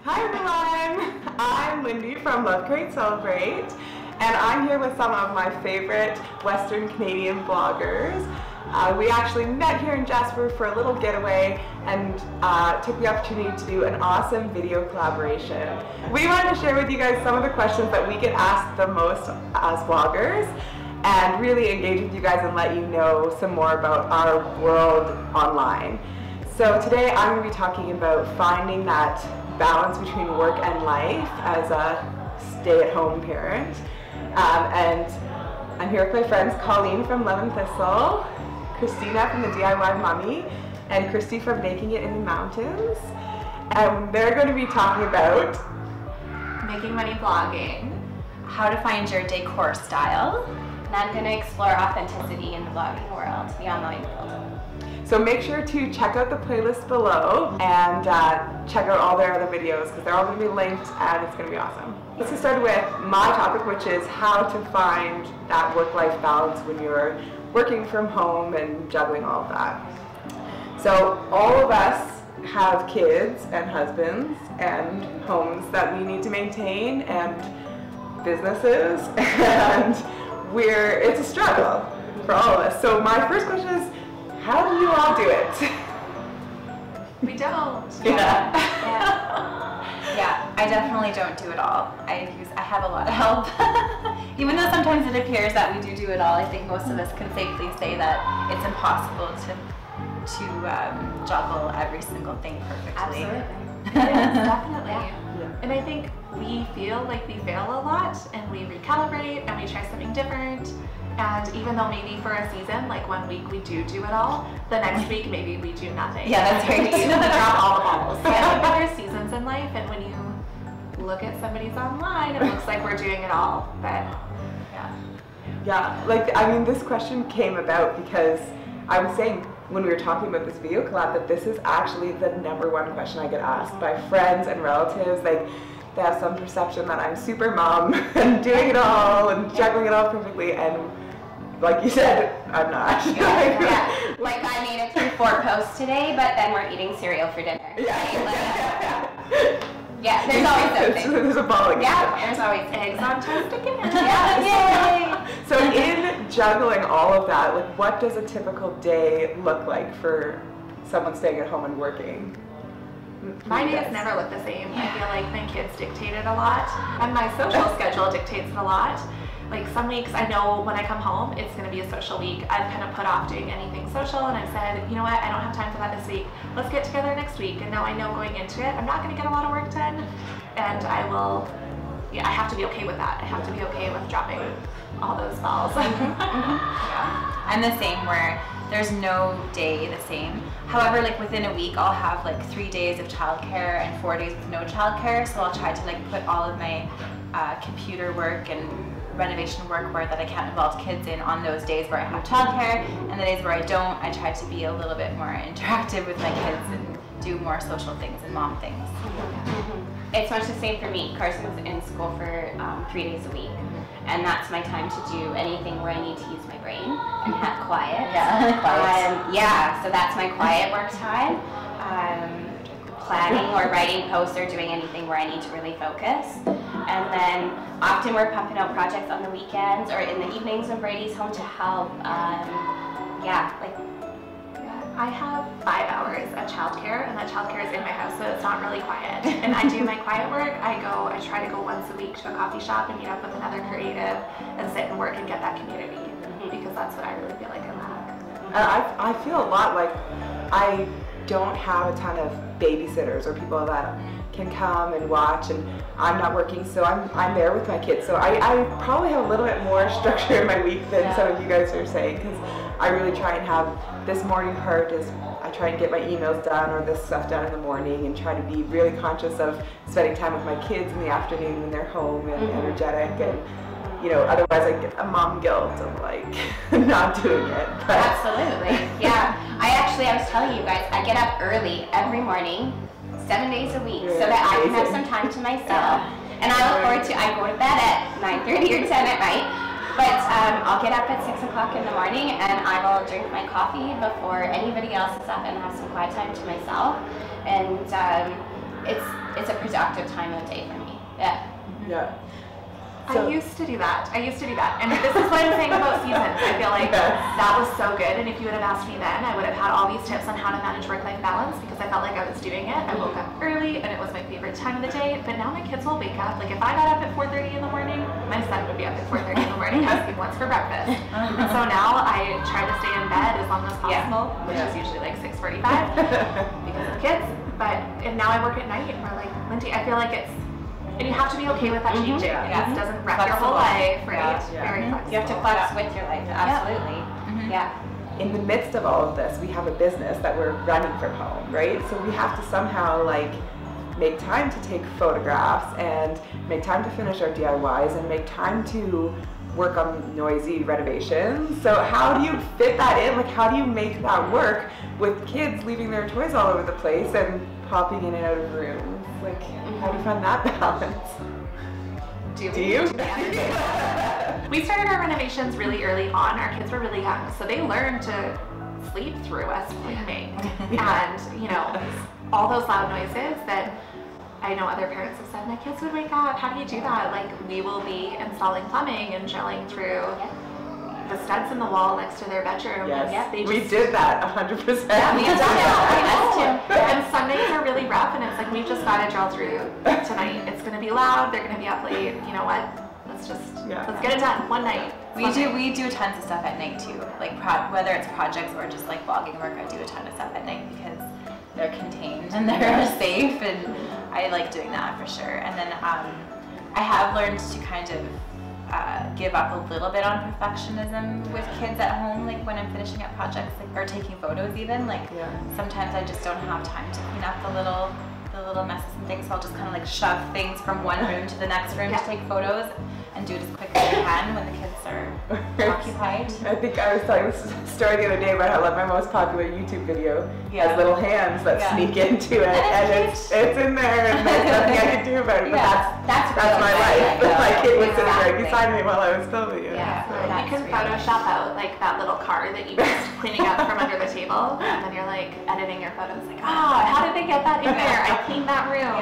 Hi everyone, I'm Lindy from Love Create Celebrate, and I'm here with some of my favorite Western Canadian bloggers. We actually met here in Jasper for a little getaway and took the opportunity to do an awesome video collaboration. We wanted to share with you guys some of the questions that we get asked the most as bloggers and really engage with you guys and let you know some more about our world online. So today I'm going to be talking about finding that balance between work and life as a stay-at-home parent. And I'm here with my friends Colleen from Love and Thistle, Christina from the DIY Mummy, and Christy from Making It in the Mountains. And they're going to be talking about making money blogging, how to find your decor style, and I'm going to explore authenticity in the blogging world, the online world. So make sure to check out the playlist below and check out all their other videos because they're all going to be linked and it's going to be awesome. Let's get started with my topic, which is how to find that work-life balance when you're working from home and juggling all of that. So all of us have kids and husbands and homes that we need to maintain and businesses, and it's a struggle for all of us. So my first question is, how do you all do it? We don't. Yeah. Yeah, I definitely don't do it all. I have a lot of help. Even though sometimes it appears that we do it all, I think most of us can safely say that it's impossible to juggle every single thing perfectly. Absolutely. Yes, definitely. Yeah. And I think we feel like we fail a lot and we recalibrate and we try something different. And even though maybe for a season, like 1 week we do it all, the next week maybe we do nothing. Yeah, that's right. We drop all the balls. So I think that there's seasons in life, and when you look at somebody's online, it looks like we're doing it all, but yeah. Yeah, like, I mean, this question came about because I was saying when we were talking about this video collab that this is actually the #1 question I get asked by friends and relatives. Like, they have some perception that I'm super mom and doing it all and juggling it all perfectly, and like you said, I'm not. Yeah. Like I made it through 4 posts today, but then we're eating cereal for dinner. Yeah. Yeah, there's always something. There's a ball again. Yeah, there's always eggs on toast again. Yeah, yay! So in juggling all of that, like, what does a typical day look like for someone staying at home and working? My days never look the same. I feel like my kids dictate it a lot, and my social schedule dictates it a lot. Like some weeks I know when I come home it's going to be a social week. I've kind of put off doing anything social, and I've said, you know what, I don't have time for that this week. Let's get together next week. And now I know going into it I'm not going to get a lot of work done, and I have to be okay with that. I have to be okay with dropping all those balls. Yeah. I'm the same, where there's no day the same. However, like within a week I'll have like 3 days of childcare and 4 days with no childcare, so I'll try to like put all of my computer work and renovation work where that I can't involve kids in on those days where I have childcare, and the days where I don't, I try to be a little bit more interactive with my kids and do more social things and mom things. It's much the same for me. Carson's in school for 3 days a week, and that's my time to do anything where I need to use my brain and have quiet. Yeah, so that's my quiet work time. Planning or writing posts or doing anything where I need to really focus. And then often we're pumping out projects on the weekends or in the evenings when Brady's home to help. I have 5 hours of childcare, and that childcare is in my house, so it's not really quiet. And I do my quiet work. I try to go once a week to a coffee shop and meet up with another creative and sit and work and get that community, because that's what I really feel like I lack. I feel a lot like I don't have a ton of babysitters or people that can come and watch, and I'm not working, so I'm there with my kids. So I probably have a little bit more structure in my week than some of you guys are saying, because I really try and have this morning part is I try and get my emails done or this stuff done in the morning, and try to be really conscious of spending time with my kids in the afternoon when they're home and energetic, and you know, otherwise I get a mom guilt of like not doing it. But. Absolutely, yeah. I was telling you guys, I get up early every morning, 7 days a week, so that I can have some time to myself. And I look forward to, I go to bed at 9:30 or 10 at night, but I'll get up at 6 o'clock in the morning and I will drink my coffee before anybody else is up and have some quiet time to myself. And it's a productive time of day for me. Yeah. Yeah. I used to do that. And this is what I'm saying about seasons. I feel like that was so good. And if you would have asked me then, I would have had all these tips on how to manage work-life balance because I felt like I was doing it. I woke up early and it was my favorite time of the day. But now my kids will wake up. Like if I got up at 4:30 in the morning, my son would be up at 4:30 in the morning asking what's for breakfast. And so now I try to stay in bed as long as possible, which is usually like 6:45 because of kids. And now I work at night. Or like Lindsay, I feel like it's. And you have to be okay with that changing. It doesn't wreck your whole life, right? Very flexible. You have to flex with your life, absolutely. Yeah. In the midst of all of this, we have a business that we're running from home, right? So we have to somehow like make time to take photographs and make time to finish our DIYs and make time to work on noisy renovations. So how do you fit that in? Like how do you make that work with kids leaving their toys all over the place and popping in and out of rooms? Like, how do you find that balance? Do you? We started our renovations really early on. Our kids were really young, so they learned to sleep through us cleaning. And, you know, all those loud noises that I know other parents have said, my kids would wake up. How do you do that? Like, we will be installing plumbing and drilling through the studs in the wall next to their bedroom. Yes, we did that 100%. Yeah, we did that. And Sundays are really rough, and it's like we've just got to drill through tonight. It's going to be loud. They're going to be up late. You know what? Let's get it done one night. We do tons of stuff at night too. Like whether it's projects or just like vlogging work, I do a ton of stuff at night because they're contained and they're safe, and I like doing that for sure. And then I have learned to kind of give up a little bit on perfectionism with kids at home, like when I'm finishing up projects, like or taking photos even. Like sometimes I just don't have time to clean up the little messes and things, so I'll just kind of like shove things from one room to the next room to take photos and do it as quick as I can when the kids are occupied. I think I was telling this story the other day about how like my most popular YouTube video has little hands that sneak into it, and it's in there, and there's nothing I can do about it. But that's my life. My kid was sitting right beside me while I was filming it. You can Photoshop out like that little car that you missed cleaning up from under the table, and then you're like editing your photos, like, how did they get that in there? I cleaned that room.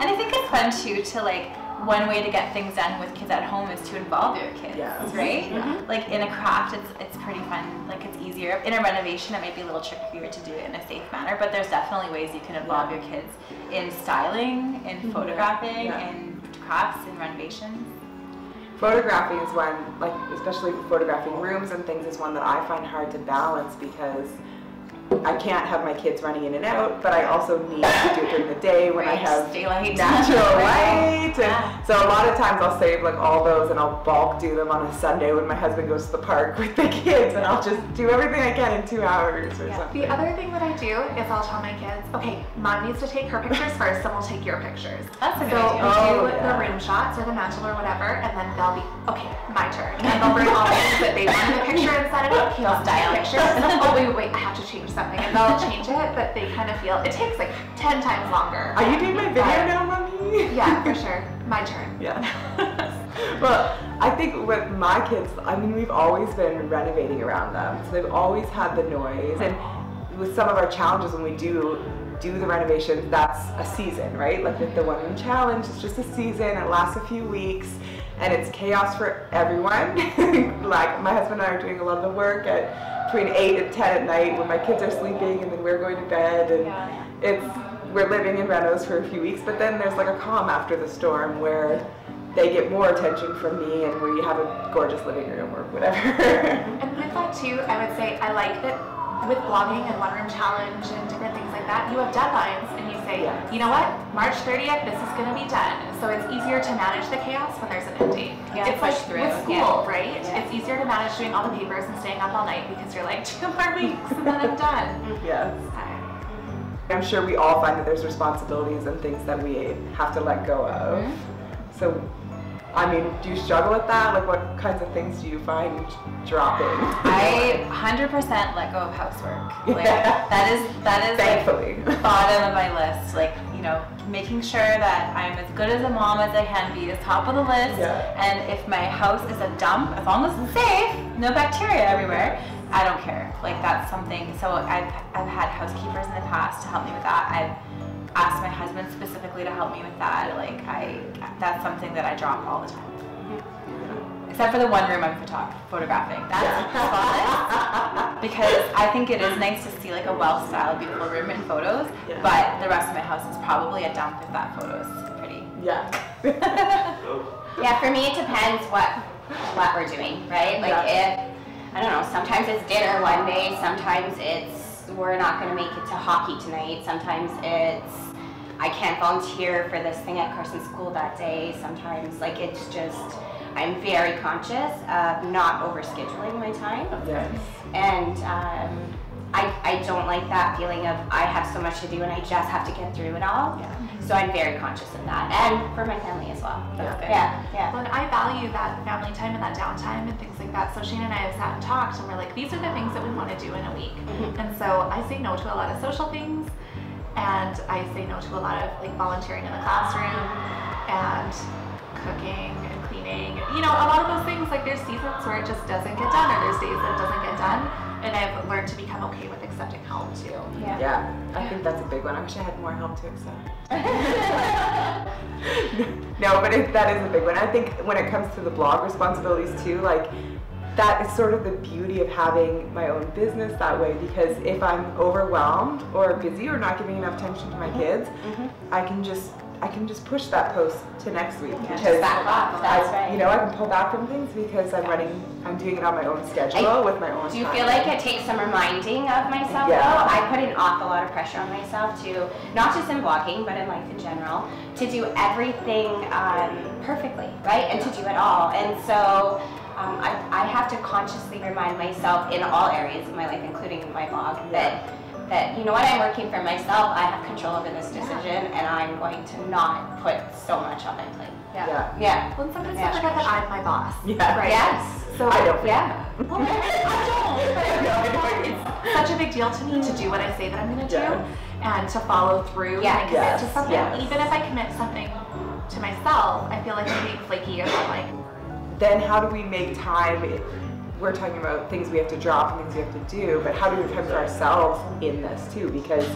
And I think it's fun too to like. One way to get things done with kids at home is to involve your kids, right? Like in a craft, it's pretty fun. Like it's easier. In a renovation, it might be a little trickier to do it in a safe manner, but there's definitely ways you can involve your kids in styling, in photographing, in crafts, in renovations. Photographing is one, like especially photographing rooms and things, is one that I find hard to balance because I can't have my kids running in and out, but I also need to do it during the day when I have natural light. And so a lot of times I'll save like all those and I'll bulk do them on a Sunday when my husband goes to the park with the kids, and I'll just do everything I can in 2 hours or something. The other thing that I do is I'll tell my kids, okay, Mom needs to take her pictures first, then we'll take your pictures. That's a good idea. So we'll do the room shots or the mantle or whatever, and then they'll be, okay, my turn. And they'll bring all the things that they want in the picture and set it up. Okay, I'll style pictures. Oh, wait, I have to change something. And they'll change it, but they kind of feel, it takes like 10 times longer. Are you doing my video now, Mommy? Yeah, for sure. My turn. Yeah. Well, I think with my kids, I mean, we've always been renovating around them. So they've always had the noise. And with some of our challenges when we do the renovations, that's a season, right? Like with the One Room Challenge, it's just a season. It lasts a few weeks. And it's chaos for everyone. Like my husband and I are doing a lot of the work at between 8 and 10 at night when my kids are sleeping, and then we're going to bed, and we're living in renos for a few weeks, but then there's like a calm after the storm where they get more attention from me and where you have a gorgeous living room or whatever. And with that too, I would say I like that with blogging and One Room Challenge and different things like that, you have deadlines and you say, you know what, March 30th, this is going to be done. So it's easier to manage the chaos when there's an end date. It's like with school, right? It's easier to manage doing all the papers and staying up all night because you're like, 2 more weeks and then I'm done. Yes. I'm sure we all find that there's responsibilities and things that we have to let go of. So, I mean, do you struggle with that? Like, what kinds of things do you find dropping? I 100% let go of housework. Like, that is thankfully like bottom of my list. Like, you know, making sure that I'm as good as a mom as I can be is top of the list. And if my house is a dump, as long as it's safe, no bacteria everywhere, I don't care. Like, that's something. So I've had housekeepers in the past to help me with that. ask my husband specifically to help me with that. Like that's something that I drop all the time. Except for the one room I'm photographing. That's spotless. Because I think it is nice to see like a well-styled, beautiful room in photos, but the rest of my house is probably a dump if that photo is pretty. Yeah. Yeah, for me it depends what we're doing, right? Like if, I don't know, sometimes it's dinner one day, sometimes it's we're not going to make it to hockey tonight, sometimes it's I can't volunteer for this thing at Carson School that day, sometimes like it's just, I'm very conscious of not overscheduling my time. Yes. And I don't like that feeling of I have so much to do and I just have to get through it all. Yeah. So I'm very conscious of that, and for my family as well. That's good. Yeah. Well, and I value that family time and that downtime and things like that. So Shane and I have sat and talked, and we're like, these are the things that we want to do in a week. And so I say no to a lot of social things, and I say no to a lot of like volunteering in the classroom and cooking and cleaning. You know, a lot of those things, like there's seasons where it just doesn't get done, or there's days that it doesn't get done. And I've learned to become okay with accepting help too. Yeah, I think that's a big one. I wish I had more help to accept. No, but that is a big one. I think when it comes to the blog responsibilities too, like that is sort of the beauty of having my own business that way, because if I'm overwhelmed or busy or not giving enough attention to my kids, I can just push that post to next week because back off. That's right. you know, I can pull back from things because I'm doing it on my own schedule with my own Do you time. feel like it takes some reminding of myself Yeah. though? I put an awful lot of pressure on myself to, not just in blogging, but in life in general, to do everything perfectly, right? And to do it all. And so I have to consciously remind myself in all areas of my life, including my blog, that you know what, I'm working for myself, I have control over this decision, and I'm going to not put so much on my plate. Yeah. Well, sometimes I forget that I'm my boss. Yeah. Right? Yes. So I don't. Yeah. Well, I don't. It's such a big deal to me to do what I say that I'm going to do, and to follow through Yeah. and commit to something. Yes. Even if I commit something to myself, I feel like I'm being flaky if I'm like, Then how do we make time? We're talking about things we have to drop and things we have to do, but how do we make time for ourselves in this too? Because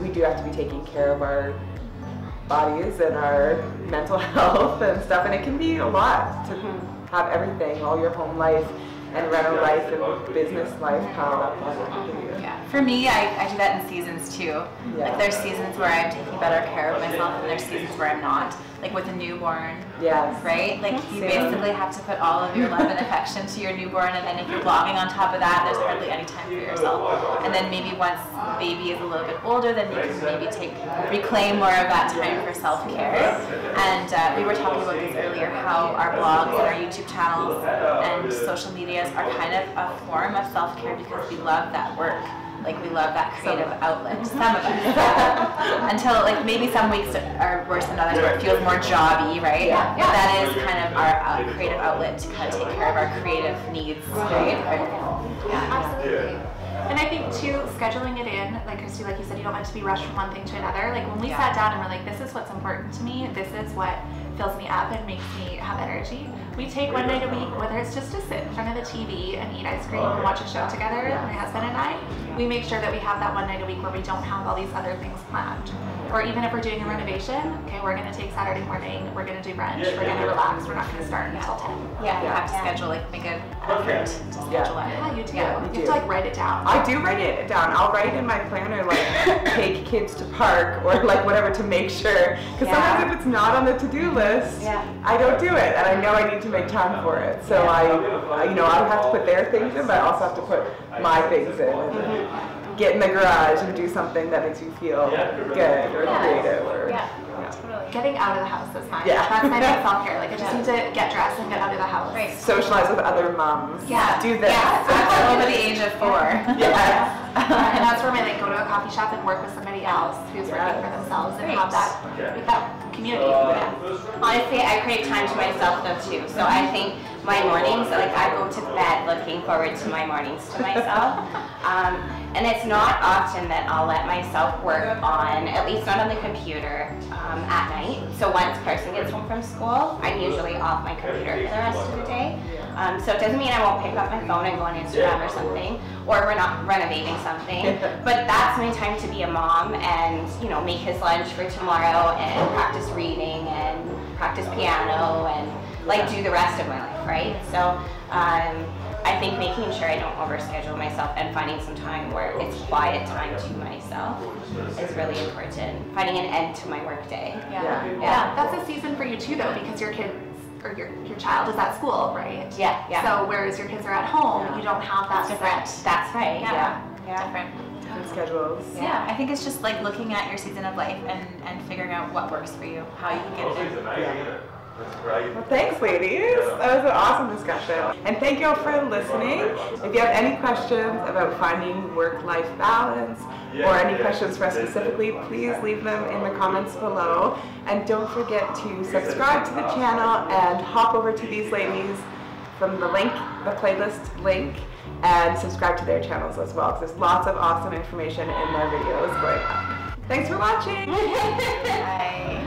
we do have to be taking care of our bodies and our mental health and stuff, and it can be a lot to have everything, all your home life and rental life and business life piled up on you. Yeah. For me, I do that in seasons too. Yeah. Like there's seasons where I'm taking better care of myself, and there's seasons where I'm not. Like with a newborn, Yes. right? Like you Same. basically have to put all of your love and affection to your newborn, and then if you're blogging on top of that, there's hardly any time for yourself. And then maybe once baby is a little bit older, then you can maybe reclaim more of that time for self-care. And we were talking about this earlier, how our blogs and our YouTube channels and social medias are kind of a form of self-care because we love that work. Like we love that creative outlet. Some of us. Until like maybe some weeks are worse than others where it feels more jobby, right? Yeah. But that is kind of our creative outlet to kind of take care of our creative needs, right? yeah, absolutely. And I think too, scheduling it in, like Christy, like you said, you don't want to be rushed from one thing to another. Like when we sat down and we're like, this is what's important to me, this is what fills me up and makes me have energy. We take one night a week, whether it's just to sit in front of the TV and eat ice cream and watch a show together, my husband and I, we make sure that we have that one night a week where we don't have all these other things planned. Or even if we're doing a renovation, okay, we're gonna take Saturday morning, we're gonna do brunch, we're gonna relax, we're not gonna start until 10. Yeah, you have to schedule, like make an effort to schedule it. Yeah, you do. Yeah, you we have to like write it down. I do write it down. I'll write in my planner like take kids to park or like whatever to make sure. Because sometimes if it's not on the to-do list, I don't do it, and I know I need to make time for it. So I you know, I have to put their things in, but I also have to put my things in. And get in the garage and do something that makes you feel good or creative or Getting out of the house is mine. Yeah. That's my big self-care. Like I just need to get dressed and get out of the house. Right. socialize with other moms. Yeah. Do this. Over the age of 4. Yes. And that's where I like go to a coffee shop and work with somebody else who's working for themselves and have that with that community. Honestly, I create time to myself though too. So I think my mornings, like I go to bed looking forward to my mornings to myself. And it's not often that I'll let myself work on, at least not on the computer, at night. So once Carson gets home from school, I'm usually off my computer for the rest of the day. So it doesn't mean I won't pick up my phone and go on Instagram or something, or we're not renovating something. But that's my time to be a mom and, you know, make his lunch for tomorrow and practice reading and practice piano and like do the rest of my life, right? So I think making sure I don't overschedule myself and finding some time where it's quiet time to myself is really important. Finding an end to my work day. Yeah, that's a season for you too though, because your kids or your child is at school, right? Yeah. So whereas your kids are at home, you don't have that Different. set. That's right. Different schedules. Yeah, I think it's just like looking at your season of life and figuring out what works for you, how you can get it in. Well, thanks, ladies. That was an awesome discussion. And thank you all for listening. If you have any questions about finding work-life balance or any questions for us specifically, please leave them in the comments below. And don't forget to subscribe to the channel and hop over to these ladies from the link, the playlist link, and subscribe to their channels as well, because there's lots of awesome information in their videos going up. Thanks for watching. Bye.